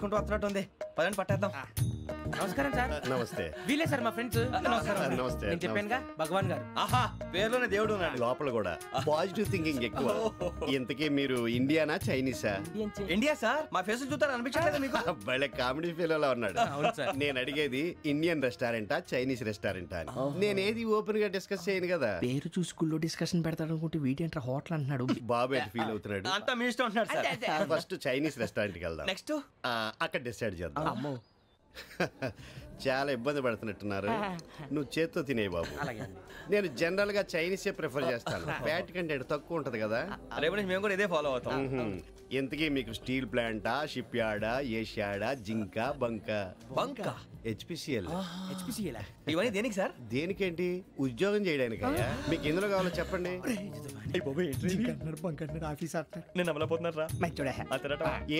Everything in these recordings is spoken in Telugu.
పరిగెత్తుకుంటూ వస్తున్నట్టు ఉంది. పదండి పట్టేద్దాం. నమస్కారం సార్. నమస్తే. వీలే సార్ మా ఫ్రెండ్స్. నమస్తే. నేను చెప్పానుగా భగవాన్ గారు. ఆహా, పేరులోనే దేవుడు ఉన్నాడు. లోపల కూడా పాజిటివ్ థింకింగ్ ఎక్కువ. ఇంతకీ మీరు ఇండియానా చైనీసా? India sir. మా ఫేస్ చూస్తారు అనిపించలేదు మీకు? భలే కామెడీ ఫీల్ ఉన్నాడు. అవును సార్. నేను అడిగేది ఇండియన్ రెస్టారెంటా చైనీస్ రెస్టారెంటా అని. నేను ఏది ఓపెన్ గా డిస్కస్ చేయను కదా. పేరు చూసి స్కూల్లో డిస్కషన్ పెడతాడు అనుకుంటే వీటేంట్రా హోటల్ అంటున్నాడు. బాబు ఎట్ ఫీల్ అవుతున్నాడు. అంతా మీ ఇష్టం ఉంటున్నాడు సార్. ఫస్ట్ చైనీస్ రెస్టారెంట్ కి వెళ్దాం. నెక్స్ట్ అక్కడ డిసైడ్ చేద్దాం. చాలా ఇబ్బంది పడుతున్నట్టున్నారు. నువ్వు చేత్తో తినే బాబు. నేను జనరల్ గా చైనీసే ప్రిఫర్ చేస్తాను. ఫ్యాట్ కంటెంట్ తక్కువ ఉంటది కదా. రేపు నుంచి మేము కూడా ఇదే ఫాలో అవుతాం. ఇంతకీ మీకు స్టీల్ ప్లాంటా, షిప్ యార్డా, ఏషియాడా, జింక, బంకా? బంకా, హెచ్పిసిఎల్. ఇవన్నీ దేనికి సార్? దేనికేంటి? ఉద్యోగం చేయడానికి. మీకు ఎందులో కావాలో చెప్పండి. నేను అమలపోతున్నారా?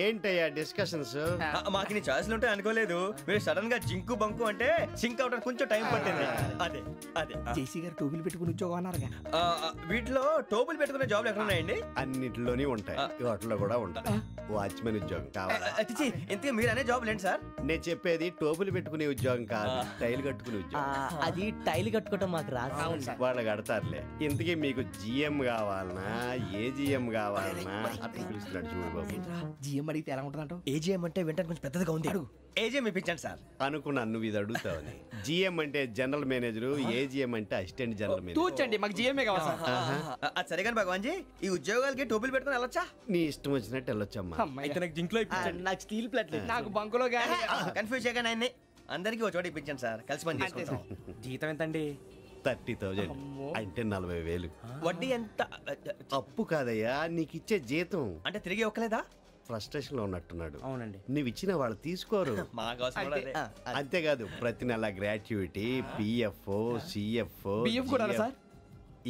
ఏంటయ్యా డిస్కషన్స్? మాకు నీ ఛాయిస్లు ఉంటాయి అనుకోలేదు. మీరు సడన్ గా జింకు బంకు అంటే సింక్ అవడానికి కొంచెం టైం పట్టింది. అదే అదే జేసీ గారు టోబీలు పెట్టుకుని ఉద్యోగం అన్నారుగా. వీటిలో టోపులు పెట్టుకునే జాబ్లు ఎక్కడ ఉన్నాయండి? అన్నిటిలోనే ఉంటాయి. వాటిలో కూడా ఉంటాయి. వాచ్మెన్ ఉద్యోగం కావాలా? ఇంతకీ మీరు అనే జాబ్ ఏంటి సార్? నేను చెప్పేది టోపులు పెట్టుకునే ఉద్యోగం కాదు, టైల్ కట్టుకునే ఉద్యోగం. అది టైల్ కట్టుకోవటం మాకు రాదు. వాళ్ళు కడతారులే. ఇంతకీ మీకు జిఎం కావాలనా, ఏ జిఎం కావాలనా? అట్లా పిలుస్తున్నాడు చూడు బాబు. జిఎం అడిగితే ఎలా ఉంటుందంట? ఏజీఎం అంటే వెంటనే కొంచెం పెద్దదిగా ఉంది. ఏజీఎం ఇప్పించండి సార్. అనుకున్నాను నువ్వు ఇది అడుగుతావని. జిఎం అంటే జనరల్ మేనేజర్, ఏజిఎం అంటే అసిస్టెంట్ జనరల్ మేనేజర్. తూచండి, మాకు జిఎంఏ కావాలి సార్. అది సరే కానీ భగవాన్ జీ, ఈ ఉద్యోగాలకి టోపులు పెట్టుకుని వెళ్ళొచ్చా? నీ ఇష్టం వచ్చినట్టు వెళ్ళొచ్చమ్మా. నాకు స్టీల్ ప్లేట్ నాకు బంకులో గానీ కన్ఫ్యూజ్ చేయగానే ఆయన్ని అందరికీ ఒక చోట ఇప్పించండి సార్. కలిసి పని చేసుకుంటాం. జీతం ఎంతండి? 30,000 అంటే 40,000. వడ్డీ ఎంత? అప్పు కాదయ్యా, నీకు ఇచ్చే జీతం. అంటే తిరిగి ఒక్కలేదా? ఫ్రస్ట్రేషన్ లో ఉన్నట్టున్నాడు. అవునండి. నువ్వు ఇచ్చిన వాళ్ళు తీసుకోరు. అంతేకాదు ప్రతి నెల గ్రాట్యుటీ, పిఎఫ్, సిఎఫ్. బిఎఫ్ కూడా సార్?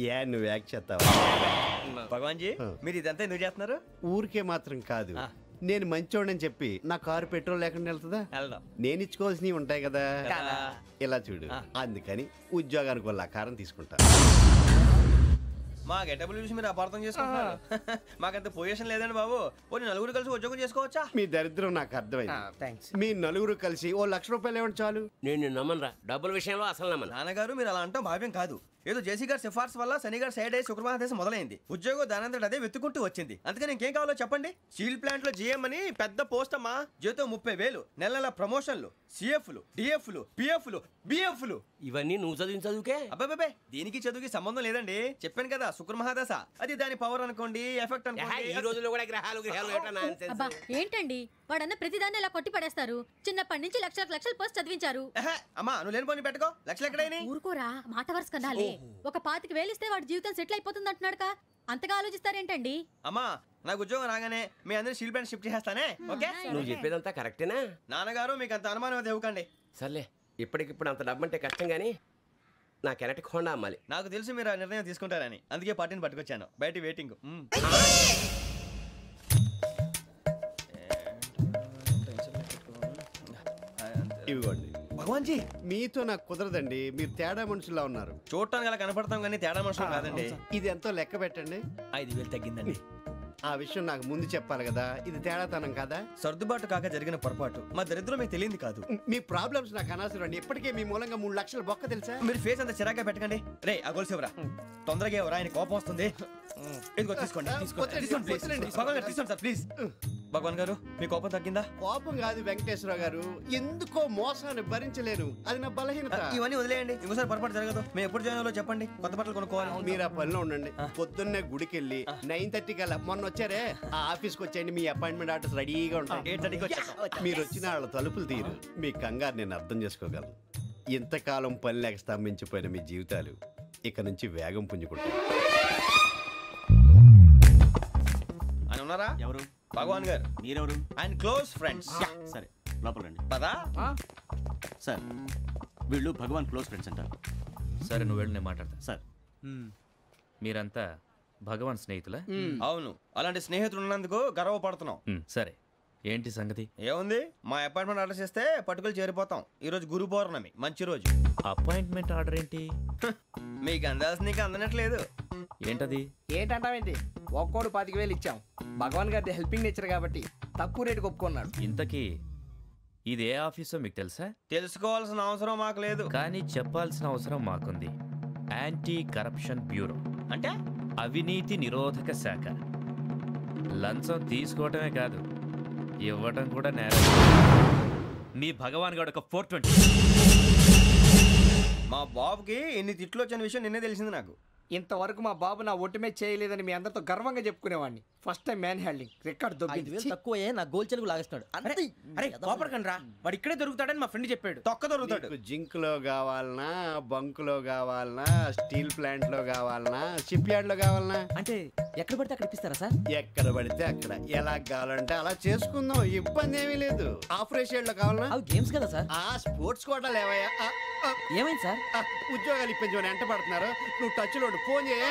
ఏ నువ్వు యాక్ట్ చేస్తావా? భగవాన్ జీ, మీరు ఇదంతా ఎందుకు చేస్తున్నారు? ఊరికే మాత్రం కాదు, నేను మంచోడని చెప్పి నా కారు పెట్రోల్ లేకుండా వెళ్తుందా? నేను ఇచ్చుకోవాల్సినవి ఉంటాయి కదా. ఇలా చూడు, అందుకని ఉద్యోగానికి వాళ్ళ ఆకారం తీసుకుంటా. మా గెటబుల్ చూసి మీరు అపార్థం చేసుకుంటున్నారు. మాకంత పొజిషన్ లేదండి బాబు. పోనీ నలుగురు కలిసి ఉద్యోగం చేసుకోవచ్చా? మీ దరిద్రం నాకు అర్థమైంది. మీ నలుగురు కలిసి ₹1,00,000 ఇవ్వండి చాలు. నేను నమ్మనరా, డబ్బుల విషయంలో అసలు నమ్మను. నాన్నగారు మీరు అలా అంటాం భావ్యం కాదు. ఏదో జేసీ గారి సిఫార్సు వల్ల శని గారు సైడ్ అయ్యి శుక్రవారం దేశం మొదలైంది. ఉద్యోగం దానంతటి అదే వెతుకుంటూ వచ్చింది. అందుకని ఇంకేం కావాలో చెప్పండి. స్టీల్ ప్లాంట్ లో జిఎం అని పెద్ద పోస్ట్ అమ్మా. జీతం 30,000, నెల నెల ప్రమోషన్లు, సిఎఫ్లు, డిఎఫ్లు, పిఎఫ్లు, బిఎఫ్లు. ఇవన్నీ నువ్వు చదివిన చదువుకే? అబ్బాబే, దీనికి చదువుకి సంబంధం లేదండి. చెప్పాను కదా, శుక్ర మహాదశ. అది దాని పవర్ అనుకోండి, ఎఫెక్ట్ అనుకోండి. ఈ రోజుల్లో కూడా గ్రహాలు ఏంటండి వాడన్న ప్రతిదాన్ని ఇలా కొట్టి పడేస్తారు. చిన్నప్పటి నుంచి లక్షలు పోస్ట్ చదివించారు. అమ్మా నువ్వు లేని పోనీ పెట్టుకో. లక్షలు ఎక్కడైనా ఊరుకోరా, మాట వరుస కదాలే. ఒక 25,000 ఇస్తే వాడి జీవితం సెటిల్ అయిపోతుంది అంటున్నాడుగా. అంతగా ఆలోచిస్తారేంటండి? అమ్మా నాకు ఉద్యోగం రాగానే మీ అందరూ స్టీల్ ప్లాంట్ షిఫ్ట్ చేస్తానే. ఓకే, నువ్వు చెప్పేదంతా కరెక్టేనా? నాన్నగారు మీకు అంత అనుమానం అయితే ఇవ్వకండి. సర్లే, ఇప్పటికిప్పుడు అంత డబ్బు అంటే కష్టం కానీ నా కెనటిక్ హోండా అమ్మాలి. నాకు తెలుసు మీరు ఆ నిర్ణయం తీసుకుంటారని, అందుకే పార్టీని పట్టుకొచ్చాను. బయట వెయిటింగ్. ఇవ్వండి. భగవాన్ జీ, మీతో నాకు కుదరదండి. మీరు తేడా మనుషుల్లా ఉన్నారు. చూడటానికి అలా కనపడతాం కానీ తేడా మనుషులు కాదండి. ఇది ఎంతో లెక్క పెట్టండి. 5,000 తగ్గిందండి. ఆ విషయం నాకు ముందు చెప్పాలి కదా. ఇది తేడాతనం కదా. సర్దుబాటు కాక జరిగిన పొరపాటు. మా దరిద్రం మీకు తెలియదు కాదు. మీ ప్రాబ్లమ్స్ నాకు అనవసరం అండి. ఇప్పటికే మీ మూలంగా 3 లక్షల బొక్క తెలుసా. మీరు ఫేస్ అంత చిరాగ్గా పెట్టకండి. రే ఆ గొలుసేవరా, తొందరగా ఎవరా, ఆయన కోపం వస్తుంది. ఇదిగో తీసుకోండి. తీసుకోండి సార్ ప్లీజ్. భగవాన్ గారు మీ కోపం తగ్గిందా? కోపం కాదు వెంకటేశ్వర గారు, ఎందుకో మోసాన్ని భరించలేను. అది నా బలహీనత. ఇవన్నీ వదిలేయండి, ఇంకోసారి పొరపాటు జరగదు. మేము ఎప్పుడు జాయిన్ అవ్వాలో చెప్పండి, కొత్త బట్టలు కొనుక్కోవాలి. మీరు ఆ పనిలో ఉండండి. పొద్దున్నే గుడికి వెళ్ళి 9:30 కల్లా, మొన్న వచ్చారే ఆ ఆఫీస్కి వచ్చేయండి. మీ అపాయింట్మెంట్ ఆర్డర్స్ రెడీగా ఉంటాయి. 8:30కి వచ్చేస్తాం. మీరు వచ్చిన వాళ్ళ తలుపులు తీరు. మీ కంగారు నేను అర్థం చేసుకోగలను. ఇంతకాలం పని లేక స్తంభించిపోయిన మీ జీవితాలు ఇక నుంచి వేగం పుంజుకుంటాయి. ఆయన ఉన్నారా? ఎవరు? భగవాన్ గారు. మీరెవరు? ఆయన క్లోజ్ ఫ్రెండ్స్. సరే లోపల రండి. పదా సార్, వీళ్ళు భగవాన్ క్లోజ్ ఫ్రెండ్స్ అంటారు. సరే నువ్వు వెళ్ళి నేను మాట్లాడతా. సార్, మీరంతా భగవాన్ స్నేహితులా? అవును, అలాంటి స్నేహితులు ఉన్నందుకు గర్వపడుతున్నాం. సరే ఏంటి సంగతి? ఏముంది, మా అపాయింట్మెంట్ ఆర్డర్ చేస్తే పట్టుకులు చేరిపోతాం. ఈ రోజు గురు పౌర్ణమి, మంచి రోజు. అపాయింట్మెంట్ ఆర్డర్ ఏంటి? మీకు అందాల్సిన నీకు అందనట్లేదు. ఏంటది? ఏంటంటావేంటి? ఒక్కోడు 25,000 ఇచ్చాం. భగవాన్ గారి హెల్పింగ్ నేచర్ కాబట్టి తక్కువ రేటుకి ఒప్పుకున్నాడు. ఇంతకీ ఇదే ఆఫీసో మీకు తెలుసా? తెలుసుకోవాల్సిన అవసరం మాకు లేదు. కానీ చెప్పాల్సిన అవసరం మాకుంది. యాంటీ కరప్షన్ బ్యూరో అంటే అవినీతి నిరోధక శాఖ. లంచం తీసుకోవటమే కాదు, ఇవ్వటం కూడా నేరం. మీ భగవాన్ గారు ఒక 420. మా బాబుకి ఇన్ని తిట్లు వచ్చిన విషయం నిన్నే తెలిసింది నాకు. ఇంతవరకు మా బాబు నా ఒట్టుమే చేయలేదని మీ అందరితో గర్వంగా చెప్పుకునేవాడిని. First time man handing record దొబ్బింది. తక్కువ నా గోల్ చెలుగు లాగేస్తున్నాడు. అరే కోపడకండి రా, వాడు ఇక్కడే దొరుకుతాడని మా ఫ్రెండ్ చెప్పాడు. తొక్క దొరుకుతాడు. జింక్ లో కావాలనా, బంక్ లో కావాలనా, స్టీల్ ప్లాంట్ లో కావాలనా, షిప్ యార్డ్ లో కావాలనా? అంటే ఎక్కడ పడితే అక్కడ ఇప్పిస్తారా సార్? ఎక్కడ పడితే అక్కడ, ఎలా కావాలంటే అలా చేసుకుందాం, ఇబ్బంది ఏమీ లేదు. ఆపరేషన్ లో కావాలనా? అవి గేమ్స్ కదా సార్. ఆ స్పోర్ట్స్ కోటా లేవయ్యా. ఏమైంది సార్? ఉద్యోగాలు ఇప్పించమని ఎంట పడుతున్నారు. నువ్వు టచ్ లో ఫోన్ చేయ.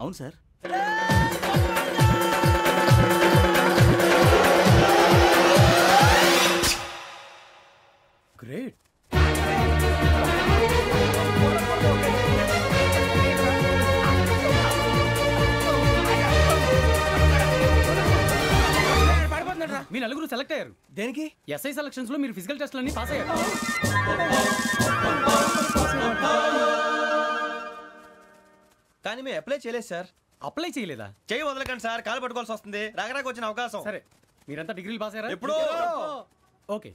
అవును సార్. గ్రేట్. మీ నలుగురు సెలెక్ట్ అయ్యారు. దేనికి? ఎస్ఐ సెలక్షన్స్ లో మీరు ఫిజికల్ టెస్ట్ అన్ని పాస్ అయ్యారు. కానీ మేము అప్లై చేయలేదు సార్. అప్లై చేయలేదా? చేయి వదలకండి సార్, కాలు పట్టుకోవాల్సి వస్తుంది. రాగరాకు వచ్చిన అవకాశం. సరే, మీరంతా డిగ్రీలు పాస్ అయ్యారా? ఎప్పుడో. ఓకే,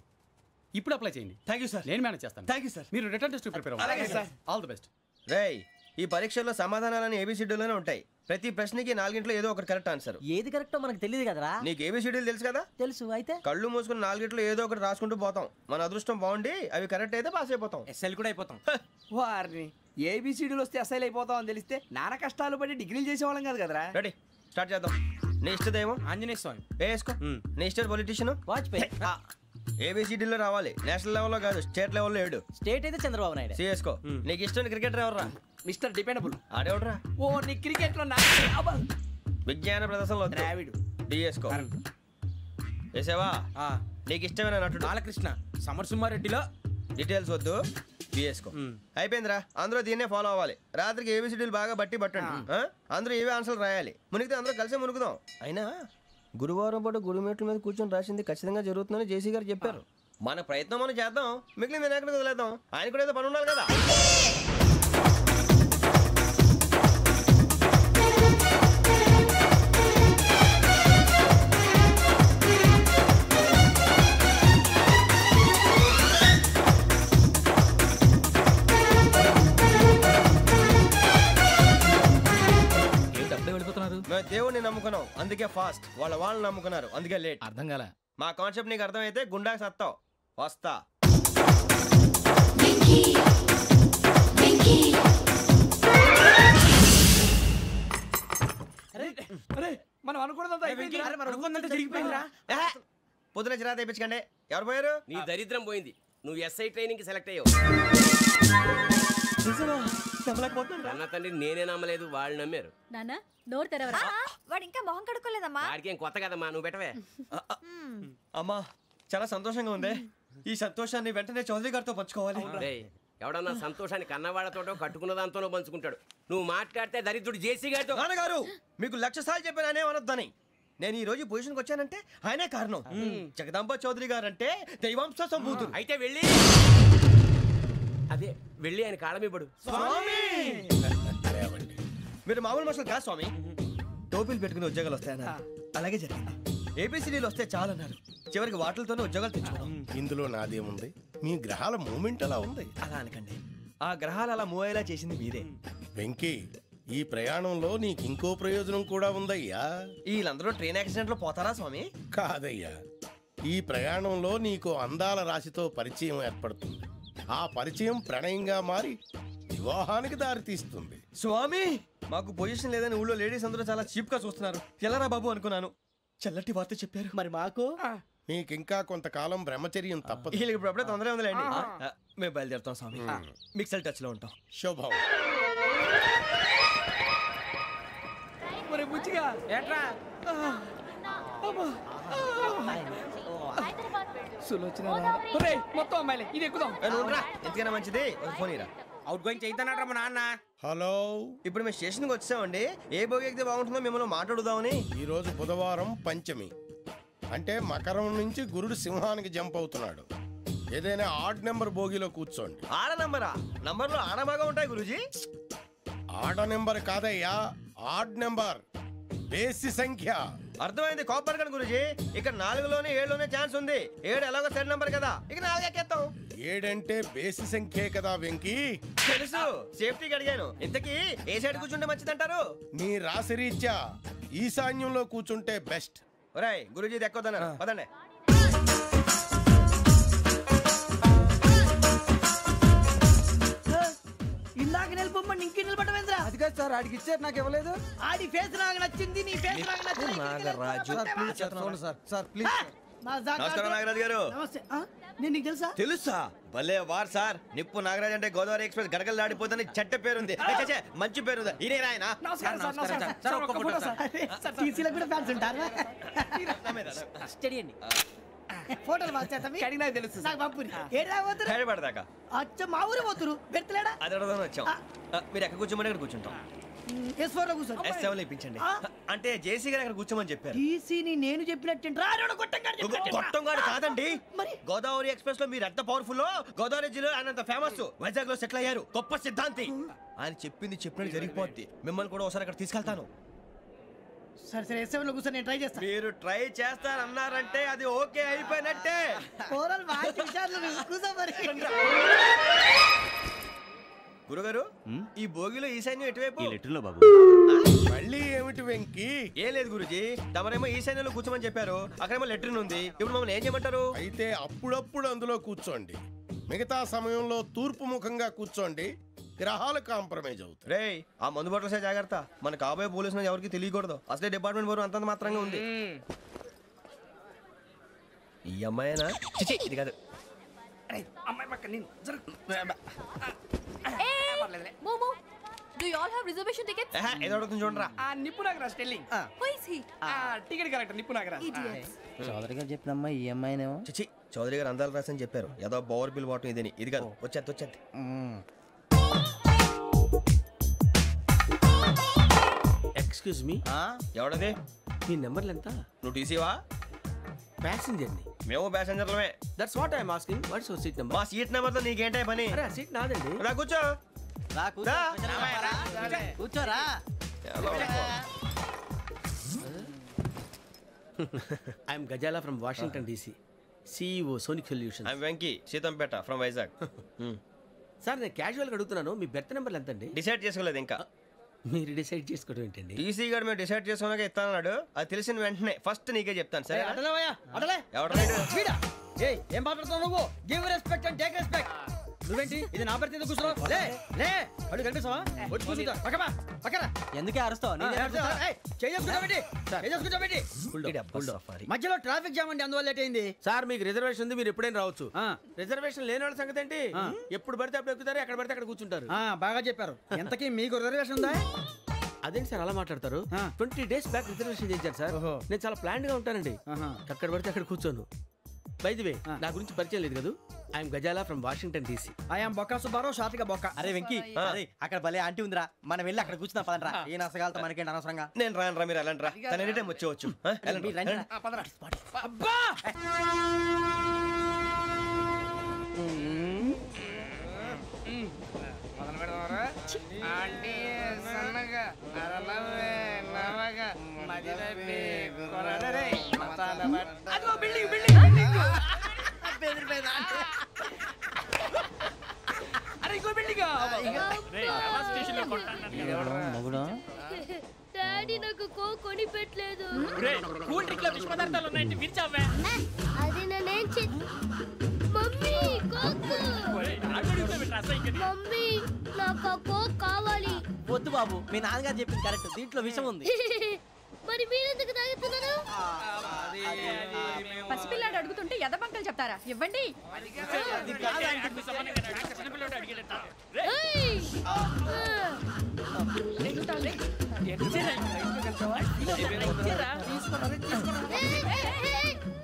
ఇప్పుడు అప్లై చేయండి. Thank you sir. నేను మేనేజ్ చేస్తాను. Thank you sir. మీరు రిటర్న్ టెస్ట్ ప్రిపేర్ అవ్వండి. అలాగే సార్. All the best. రేయ్, ఈ పరీక్షల్లో సమాధానాలని ఏబిసిడీలోనే ఉంటాయి. ప్రతి ప్రశ్నకి 4 ఏదో ఒకటి కరెక్ట్ ఆన్సర్. ఏది కరెక్టో మనకు తెలియదు కదరా. నీకు ఏబిసిడీలు తెలుసు కదా? తెలుసు. అయితే కళ్ళు మూసుకుని 4 ఏదో ఒకటి రాసుకుంటూ పోతాం. మన అదృష్టం బాగుండి అవి కరెక్ట్ అయితే పాస్ అయిపోతాం. ఎస్ఎల్ కూడా అయిపోతాం. వారిని ఏబిసిడీలు వస్తే అసైల్ అయిపోతాం అని తెలిస్తే నాన్న కష్టాలు పడి డిగ్రీలు చేసేవాళ్ళం కాదు కదరా. రెడీ, స్టార్ట్ చేద్దాం. నీ ఇష్టదేమో ఆంజనేయ స్వామి. వేసుకో. నీ ఇష్ట పొలిటీషియన్ వాజ్పేయి. ఏబిసిడీలో రావాలి. నేషనల్ లెవెల్లో కాదు, స్టేట్ లెవెల్లో 7. స్టేట్ అయితే చంద్రబాబు నాయుడు. సిఎస్కో. నీకు ఇష్టం క్రికెటర్ ఎవర్రా? Mister dependable. ఆడేవడరా? ఓ నీ క్రికెట్ లో విజ్ఞాన ప్రదర్శనలో ద్రావిడు. డిఎస్కో. వేసావా? నీకు ఇష్టమైన నటుడు? బాలకృష్ణ. సమర్ సుమారెడ్డిలో డీటెయిల్స్ వద్దు, బిఎస్కో. అయిపోయిందిరా. అందరూ దీన్నే ఫాలో అవ్వాలి. రాత్రికి ఏబిసిడీలు బాగా బట్టి పట్టండి. అందరూ ఏవే ఆన్సర్లు రాయాలి. మునిగితే అందరూ కలిసి మునుగుదాం. అయినా గురువారం పాటు గురుమేట్ల మీద కూర్చొని రాసింది ఖచ్చితంగా జరుగుతుందని జేసీ గారు చెప్పారు. మన ప్రయత్నం మనం చేద్దాం, మిగిలింది నేను ఎక్కడికి వదిలేద్దాం. ఆయన కూడా ఏదో పని ఉండాలి కదా. మేము దేవుడిని నమ్ముకున్నాం, అందుకే ఫాస్ట్. వాళ్ళు నమ్ముకున్నారు, అందుకే లేట్. అర్థం కాల. మా కాన్సెప్ట్ నీకు అర్థమైతే గుండాకి సత్తావు. వస్తా. మనం అనుకున్నదంతా జరిగిపోయిందిరా. పొద్దున చిరా తెప్పించకండి. ఎవరు పోయారు? నీ దరిద్రం పోయింది. నువ్వు ఎస్ఐ ట్రైనింగ్ సెలెక్ట్ అయ్యావు. అన్న తండ్రి నేనే నమ్మలేదు, వాళ్ళు నమ్మారు. నాన్న నోరు తెరవరా. వాడు ఇంకా మొహం కడుక్కోలేదమ్మా. వాడికి ఏం కొత్త కదమ్మా, నువ్వు పెట్టవే. అమ్మా చాలా సంతోషంగా ఉంది. ఈ సంతోషాన్ని వెంటనే చౌదరి గారితో పంచుకోవాలి. రేయ్, ఎవడన్నా సంతోషాన్ని కన్నవాళ్లతోటో కట్టుకున్న దాంతోనో పంచుకుంటాడు. నువ్వు మాట్లాడితే దరిద్రుడు జేసీ గారితో. నాన్నగారు మీకు 1,00,000 సార్లు చెప్పానే అనొద్దని. నేను ఈ రోజు పొజిషన్కి వచ్చానంటే ఆయనే కారణం. జగదాంబ చౌదరి గారు అంటే దైవాంశ సంభూతుడు. అయితే వెళ్ళి అదే వెళ్ళి ఆయన కాళ్ళమివ్వడు. మీరు మామూలు మనుషులు కాదు స్వామి. టోపీలు పెట్టుకుని ఉద్యోగాలు వస్తాయన్నారు, అలాగే జరిగింది. ఏబిసిడీలు వస్తే చాలన్నారు, చివరికి వాటిలతోనే ఉద్యోగాలు తెచ్చుకున్నాం. ఇందులో నాదేముంది? మీ గ్రహాల మూమెంట్ అలా ఉంది. అలా అనకండి, ఆ గ్రహాలు అలా మూవ్ అయ్యేలా చేసింది మీరే. వెంకీ, ఈ ప్రయాణంలో నీకు ఇంకో ప్రయోజనం కూడా ఉందయ్యా. వీళ్ళందరూ ట్రైన్ యాక్సిడెంట్ లో పోతారా స్వామి? కాదయ్యా, ఈ ప్రయాణంలో నీకు అందాల రాశితో పరిచయం ఏర్పడుతుంది. ఆ పరిచయం ప్రణయంగా మారి వివాహానికి దారితీస్తుంది. స్వామి, మాకు పొజిషన్ లేదని ఊళ్ళో లేడీస్ అందరూ చాలా చీప్ గా చూస్తున్నారు. ఎలారా బాబు అనుకున్నాను, చల్లటి వార్త చెప్పారు. మరి మాకు నీకింకా కొంతకాలం బ్రహ్మచర్యం తప్పదు. వీళ్ళకి ఇప్పుడు అప్పుడే తొందరగా ఉందిలేండి. మేము బయలుదేరుతాం స్వామి, మిక్సల్ టచ్ లో ఉంటాం. శుభం. మరి బుచ్చిగా ఏట్రా సులోచన మొత్తం అమ్మాయిలే, ఇది ఎక్కుదాం. ఎందుకైనా మంచిది ఒక ఫోన్ ఇరా. అవుట్ గోయింగ్ చేద్దానట్రా మా నాన్న. హలో, ఇప్పుడు మేము స్టేషన్కి వచ్చామండి. ఏ బోగి ఎక్కితే బాగుంటుందో మిమ్మల్ని మాట్లాడుదామని. ఈరోజు బుధవారం పంచమి, అంటే మకరం నుంచి గురుడు సింహానికి జంప్ అవుతున్నాడు. ఏదైనా ఆడ్ నెంబర్ బోగిలో కూర్చోండి. ఆడ నంబరా? నంబర్లో ఆడ బాగా ఉంటాయి గురూజీ. ఆడ నెంబర్ కాదయ్యా, ఆడ్ నెంబర్, బేసి సంఖ్య. అర్థమైంది, కాపర్ కన్ గురూజీ. ఇక్కడ 4లోనే 7లోనే ఛాన్స్ ఉంది. 7 ఎలాగో సెడ్ నంబర్ కదా, ఇక 4 ఎక్కేస్తాం. 7 అంటే బేసి సంఖ్యే కదా వెంకీ. తెలుసు, సేఫ్టీకి అడిగాను. ఇంతకీ ఏ సైడ్ కూర్చుంటే మంచిదంటారు? నీ రాశి రీత్యా ఈశాన్యంలో కూర్చుంటే బెస్ట్. ఒరేయ్, గురూజీ దెక్కొద్దన్నారు, పదండి. ఇందాక నిలబొమ్మని ఇంకే నిలబడమేంద్రా? అది కాదు సార్, ఆడికి ఇచ్చారు, నాకు ఇవ్వలేదు. ఆడి ఫేస్ నాకు నచ్చింది, నీ ఫేస్ నాకు నచ్చింది. నాగరాజు. Sir please. నమస్కారం నాగరాజు గారు. నమస్తే. నేను నీకు తెలుసా? తెలుసా? భలే వార్ సార్. నిప్పు నాగరాజ్ అంటే గోదావరి ఎక్స్ప్రెస్ గడగలు దాడిపోతుంది చెట్ట పేరుంది. మంచి పేరుంది. ఇదే ఆయన. టీసీలో కూడా ఫ్యాన్స్ ఉంటారా? స్టడీ అండి. ఫోటోలు కడిగి నాకు తెలుసు. నాకు పంపుని ఏడా పోతురు? హైదరాబాద్. అచ్చ మా ఊరు పోతురు, పెడతలేడా? అది అడగదామని వచ్చాం. మీరు ఎక్కడ కూర్చోమని అక్కడ కూర్చుంటాం. S4 లో కూర్చో. S7 ఇప్పించండి. అంటే జేసీ గారు అక్కడ కూర్చోమని చెప్పారు. టీసీని నేను చెప్పినట్టు గొట్టంగాడు కాదండి. మరి గోదావరి ఎక్స్ప్రెస్ లో మీరు ఎంత పవర్ఫుల్, గోదావరి జిల్లా ఆయన ఫేమస్. వైజాగ్ లో సెటిల్ అయ్యారు, గొప్ప సిద్ధాంతి. ఆయన చెప్పింది చెప్పినట్టు జరిగిపోద్ది. మిమ్మల్ని కూడా ఒకసారి అక్కడ తీసుకెళ్తాను. సరే సరే, S7 లో కూర్చొని నేను ట్రై చేస్తాను. మీరు ట్రై చేస్తారన్నారంటే అది ఓకే అయిపోయినట్టే. కూర్చో మరి. గురుగారు, ఈ భోగిలో ఈశాన్యం ఎటువైపు? ఈ లెటర్లో బాబు. మళ్ళీ ఏమిటి వెంకీ? ఏం లేదు గురుజీ, తమరేమో ఈశాన్యంలో కూర్చోమని చెప్పారు. అక్కడేమో లెటర్ ఉంది. ఇప్పుడు మమ్మల్ని ఏం చేయమంటారు? అయితే అప్పుడప్పుడు అందులో కూర్చోండి, మిగతా సమయంలో తూర్పు ముఖంగా కూర్చోండి. గ్రహాలు కాంప్రమైజ్ అవుతాయి. రే, ఆ మందు బట్టలసే జాగ్రత్త. మన కాబోయే పోలీసులు ఎవరికి తెలియకూడదు. అసలే డిపార్ట్మెంట్ బోరు అంతంత మాత్రంగా ఉంది. ఈ అమ్మాయినా? చిచి, ఇది కాదు. అమ్మాయి పక్క నేను Momo, do you all have reservation tickets? ఏదో అడుగుతుంది చూడరా. నిప్పు Nagaraj telling. Who is he? Ticket collector నిప్పు నాగరాజ్. Idiots. చౌదరి గారు చెప్పినమ్మా ఈ అమ్మాయినేమో. చిచి, చౌదరి గారు అందాలు రాసని చెప్పారు. ఏదో బోర్ బిల్ బాటం ఇదని. ఇది కాదు, వచ్చేది. Excuse me, ఎవడది? మీ నెంబర్లు ఎంత? నువ్వు టీసీవా? ప్యాసింజర్ ని. మేము ప్యాసెంజర్లమే. That's what I'm asking. What's your seat number? మా సీట్ నెంబర్ తో నీకేంటే పని? అరే ఆ సీట్ నాదండి. రా కూర్చో. రా. కూర్చోరా. I'm Gazala from Washington DC, CEO Sonic solution. I'm Venky, Sitampeta from Vizag. Sir నేను క్యాజువల్గా అడుగుతున్నాను, మీ బెర్త్ నెంబర్లు ఎంత అండి? డిసైడ్ చేసుకోలేదు ఇంకా. మీరు డిసైడ్ చేసుకోవడం ఏంటండి? టీసీ గారు మేము డిసైడ్ చేసుకున్నాక ఇస్తానన్నాడు. అది తెలిసిన వెంటనే ఫస్ట్ నీకే చెప్తాను. సరే? అడలే ఎవరు? ఏం మాట్లాడుతున్నావు నువ్వు? Give respect and take respect. నువ్వేంటి ఇది నా పరిస్థితి కూర్చున్నావు? లే లే, అడుగు కనిపిస్తావా? వచ్చి కూర్చుంటా. పక్కన ఎందుకే అరుస్తావు? మధ్యలో ట్రాఫిక్ జామ్ అండి, అందువల్ల లేట్ అయింది. సార్ మీకు రిజర్వేషన్ ఉంది, మీరు ఎప్పుడైనా రావచ్చు. రిజర్వేషన్ లేని వాళ్ళ సంగతి ఏంటి? ఎప్పుడు పడితే అప్పుడు ఎక్కుతారు, ఎక్కడ పడితే అక్కడ కూర్చుంటారు. బాగా చెప్పారు. ఎంతకీ మీకు రిజర్వేషన్ ఉందా? అదేంటి సార్ అలా మాట్లాడతారు? 20 days బ్యాక్ రిజర్వేషన్ చేశారు సార్. నేను చాలా ప్లాన్డ్ గా ఉంటానండి. అక్కడ పడితే అక్కడ కూర్చోను. బై ది వే నా గురించి పరిచయం లేదు కదా. I'm Gazala from Washington DC. I'm Bokka Subbarao షాతిక బొక్క. అరే వెంకీ అక్కడ భలే ఆంటీ ఉందిరా, మనం వెళ్ళి అక్కడ కూర్చున్నా పదరా. ఏ నసగాలతో మనకేంటి అనవసరంగా. నేను రాను రా, మీరు వెళ్ళండి రా. తన ఎనీ టైం వచ్చేవచ్చు. అబ్బా డాడీ నాకు కోక్ కొని పెట్టలేదు. అది నేనేం మమ్మీ కోక్. మమ్మీ నాకు కోక్ కావాలి. వద్దు బాబు, మీ నాన్నగారు చెప్పింది కరెక్ట్, దీంట్లో విషయం ఉంది. మరి మీరెందుకు తాగుతున్నారు? పసిపిల్లాడు అడుగుతుంటే ఎదబంకలు చెప్తారా? ఇవ్వండి.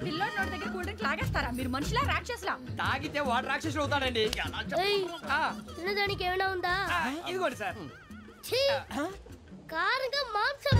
పిల్లోడి నోటి దగ్గర కూల్ డ్రింక్ లాగేస్తారా? మీరు మనుషులా రాక్షసులా? తాగితే వాడు రాక్షసుడు అవుతాడండి. తినడానికి ఏమైనా ఉందా? ఇదిగోండి సార్. కారంగా మాంసం.